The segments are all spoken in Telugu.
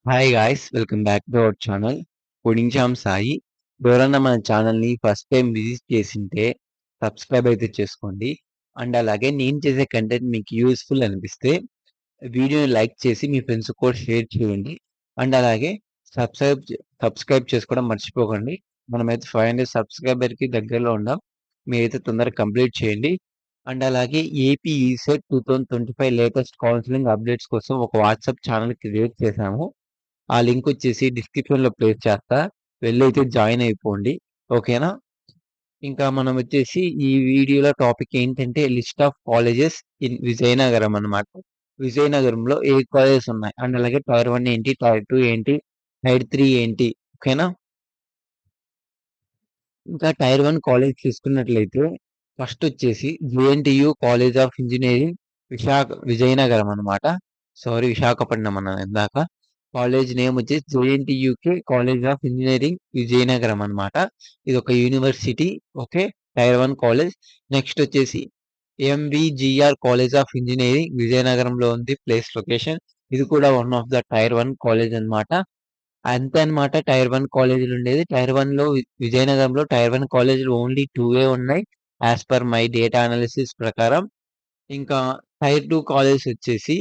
Hi guys welcome back to our channel coding jam Sai. ఎవరన్నా మన ఛానల్ని ఫస్ట్ టైం విజిట్ చేసింటే సబ్స్క్రైబ్ అయితే చేసుకోండి. అండ్ అలాగే నేను చేసే కంటెంట్ మీకు యూస్ఫుల్ అనిపిస్తే వీడియోని లైక్ చేసి మీ ఫ్రెండ్స్ కూడా షేర్ చేయండి. అండ్ అలాగే సబ్స్క్రైబ్ చేసుకోవడం మర్చిపోకండి. మనమైతే 500 సబ్స్క్రైబర్కి దగ్గరలో ఉన్నాం. మీరైతే తొందరగా కంప్లీట్ చేయండి. అండ్ అలాగే AP ECET 2025 latest counselling updates కోసం ఒక వాట్సాప్ ఛానల్ క్రియేట్ చేశాము. ఆ లింక్ వచ్చేసి డిస్క్రిప్షన్‌లో ప్లేస్ చేస్తా. వెళ్ళైతే జాయిన్ అయిపోండి. ఓకేనా? ఇంకా మనం వచ్చేసి ఈ వీడియోలో టాపిక్ ఏంటంటే list of colleges in Vizianagaram అన్నమాట. విజయనగరంలో ఏ కాలేజెస్ ఉన్నాయి? అండ్ అలాగే టైర్ 1 ఏంటి? టైర్ 2 ఏంటి? టైర్ 3 ఏంటి? ఓకేనా? ఇంకా టైర్ 1 కాలేజ్ చూసుకున్నట్లయితే ఫస్ట్ వచ్చేసి JNTU college of engineering Vizianagaram అన్నమాట. సారీ విశాఖపట్నం అన్నాను ఇందాక. కాలేజ్ నేమ్ వచ్చేసి JNTUK college of engineering Vizianagaram అన్నమాట. ఇది ఒక university. Okay. Tier 1 college. Next వచ్చేసి ఎంవిజిఆర్ కాలేజ్ ఆఫ్ ఇంజినీరింగ్ విజయనగరంలో ఉంది ప్లేస్ లొకేషన్. ఇది కూడా one of the tier 1 college అన్నమాట. అంతే అన్నమాట టైర్ 1 కాలేజీలు ఉండేది. టైర్ 1లో విజయనగరంలో టైర్ 1 కాలేజీలు ఓన్లీ 2 ఉన్నాయి. As per my data analysis ప్రకారం. ఇంకా టైర్ 2 కాలేజ్ వచ్చేసి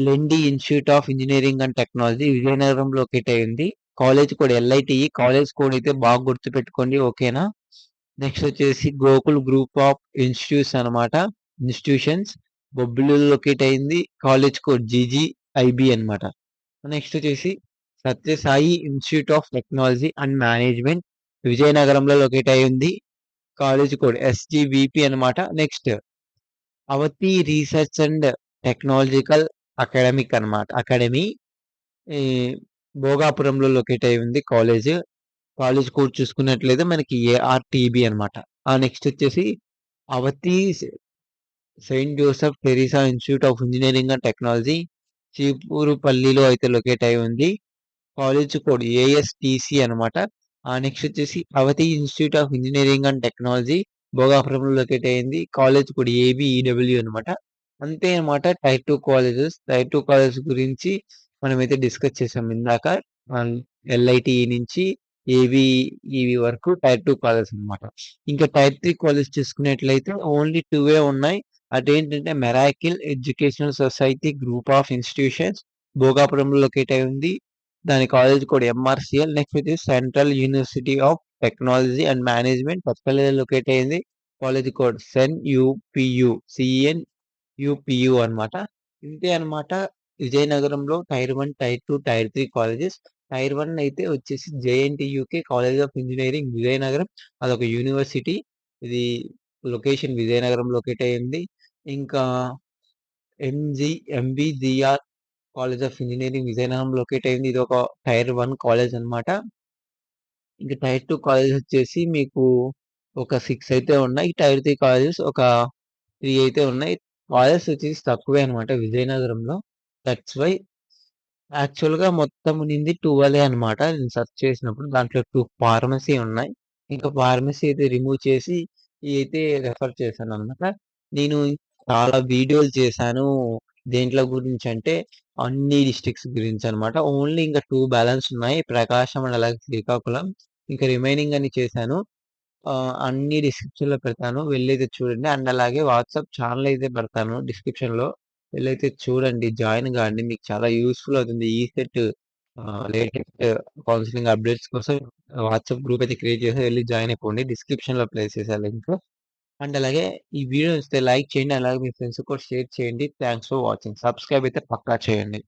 లెండి institute of engineering and technology విజయనగరంలో లొకేట్ అయింది. College code LITE. College code అయితే బాగా గుర్తుపెట్టుకోండి. ఓకేనా? నెక్స్ట్ వచ్చేసి గోకుల్ గ్రూప్ ఆఫ్ ఇన్స్టిట్యూట్స్ అన్నమాట. ఇన్స్టిట్యూషన్స్ బొబ్బిలిలో లొకేట్ అయింది. కాలేజ్ కోడ్ జీజీఐబి అన్నమాట. నెక్స్ట్ వచ్చేసి Satya Sai institute of technology and management విజయనగరంలో లొకేట్ అయి ఉంది. కాలేజ్ కోడ్ ఎస్జివిపి అన్నమాట. Next Avanthi research and technological academy ఈ భోగాపురంలో లొకేట్ అయి ఉంది కాలేజ్. కాలేజ్ కోడ్ చూసుకున్నట్లయితే మనకి ఏఆర్టీబీ అన్నమాట. నెక్స్ట్ వచ్చేసి అవతి saint Joseph Teresa institute of engineering and technology చీపురుపల్లిలో అయితే లొకేట్ అయి ఉంది. కాలేజ్ కోడ్ ఏఎస్టిసి అన్నమాట. నెక్స్ట్ వచ్చేసి Avanthi institute of engineering and technology భోగాపురంలో లొకేట్ అయింది. కాలేజ్ కోడ్ ఏబిఈడబ్ల్యూ అనమాట. అంతే అనమాట టైర్ 2 కాలేజెస్. టైర్ 2 కాలేజ్ గురించి మనమైతే డిస్కస్ చేసాం ఇందాక. ఎల్ఐటి నుంచి ఏబిఈవి వరకు టైర్ 2 కాలేజ్ అనమాట. ఇంకా టైర్ 3 కాలేజ్ చూసుకున్నట్లయితే ఓన్లీ 2 ఉన్నాయి. అదేంటంటే miracle educational society group of institutions భోగాపురంలో లొకేట్ అయి ఉంది. దాని కాలేజ్ కోడ్ ఎంఆర్సిఎల్. నెక్స్ట్ వచ్చేసి central university of technology and management పచ్చపల్లిలో లొకేట్ అయింది. కాలేజ్ కోడ్ సిఎన్యుపియు అన్నమాట. ఇంతే అన్నమాట విజయనగరంలో tier 1, tier 2, tier 3 colleges. Tier 1 అయితే వచ్చేసి J N T U K college of engineering Vizianagaram. అదొక యూనివర్సిటీ. ఇది లొకేషన్ విజయనగరం లొకేట్ అయింది. ఇంకా M V G R college of engineering Vizianagaram locate అయింది. ఇది ఒక టైర్ 1 కాలేజ్ అన్నమాట. ఇంకా టైర్ 2 కాలేజ్ వచ్చేసి మీకు ఒక 6 అయితే ఉన్నాయి. టైర్ 3 కాలేజెస్ ఒక 3 అయితే ఉన్నాయి. కాలేజెస్ వచ్చేసి తక్కువే అన్నమాట విజయనగరంలో. దట్స్ వై యాక్చువల్‌గా మొత్తం ఉన్నింది 12 అన్నమాట. నేను సెర్చ్ చేసినప్పుడు దాంట్లో 2 ఫార్మసీ ఉన్నాయి. ఇంకా ఫార్మసీ అయితే రిమూవ్ చేసి ఇయైతే రెఫర్ చేశానన్నమాట. నేను చాలా వీడియోలు చేశాను. దేంట్లో గురించంటే అన్ని డిస్ట్రిక్ట్స్ గురించన్నమాట. ఓన్లీ ఇంకా 2 బ్యాలెన్స్ ఉన్నాయి. ప్రకాశం అండ్ అలాగే శ్రీకాకుళం. ఇంకా రిమైనింగ్ అన్ని చేశాను. అన్నీ డిస్క్రిప్షన్‌లో పెడతాను. వెళ్ళైతే చూడండి. అండ్ అలాగే వాట్సాప్ ఛానెల్ అయితే పెడతాను డిస్క్రిప్షన్‌లో. వెళ్ళైతే చూడండి. జాయిన్ గాండి. మీకు చాలా యూజ్‌ఫుల్ అవుతుంది. ఈసెట్ లేటెస్ట్ కౌన్సెలింగ్ అప్డేట్స్ కోసం వాట్సాప్ గ్రూప్ అయితే క్రియేట్ చేసి వెళ్లి జాయిన్ అయిపోండి. డిస్క్రిప్షన్‌లో ప్లేస్ చేశా లింక్. అండ్ అలాగే ఈ వీడియో నచ్చితే లైక్ చేయండి. అలాగే మీ ఫ్రెండ్స్‌కి కూడా షేర్ చేయండి. Thanks for watching. సబ్స్క్రైబ్ అయితే పక్కా చేయండి.